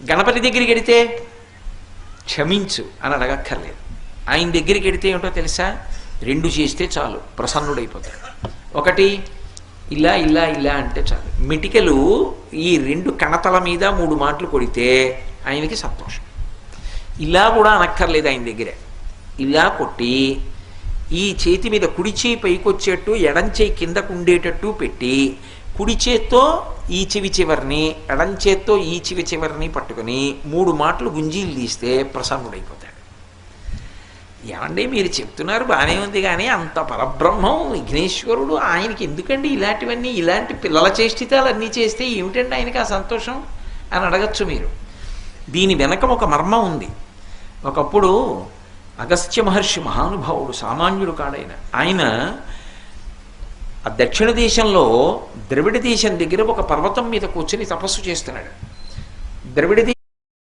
గణపతి దగ్గరికి వెడితే క్షమించు అని అడగక్కర్లేదు. ఆయన దగ్గరికి వెడితే ఏమిటో తెలుసా, 2 చేస్తే చాలు, ప్రసన్నుడైపోతాడు. ఒకటి ఇలా ఇలా ఇలా అంటే చాలు. మిటికలు ఈ 2 కణతల మీద 3 మాటలు కొడితే ఆయనకి సంతోషం. ఇలా కూడా అనక్కర్లేదు ఆయన దగ్గర. ఇలా కొట్టి ఈ చేతి మీద కుడి చేయి పైకొచ్చేట్టు ఎడం చేయి కిందకు ఉండేటట్టు పెట్టి కుడి చేత్తో ఈ చెవి చివరిని ఎడం చేత్తో ఈ చెవి చివరిని పట్టుకుని 3 మాటలు గుంజీలు తీస్తే ప్రసన్నుడైపోతాడు. ఏమండి మీరు చెప్తున్నారు బాగానే ఉంది, కానీ అంత పరబ్రహ్మం విఘ్నేశ్వరుడు ఆయనకి ఎందుకండి ఇలాంటివన్నీ, ఇలాంటి పిల్లల చేష్టితాలు అన్నీ చేస్తే ఏమిటండి ఆయనకి ఆ సంతోషం అని అడగచ్చు మీరు. దీని వెనక ఒక మర్మం ఉంది. ఒకప్పుడు అగస్త్య మహర్షి మహానుభావుడు, సామాన్యుడు కాడైన ఆయన ఆ దక్షిణ దేశంలో ద్రవిడ దేశం దగ్గర ఒక పర్వతం మీద కూర్చొని తపస్సు చేస్తున్నాడు. ద్రవిడ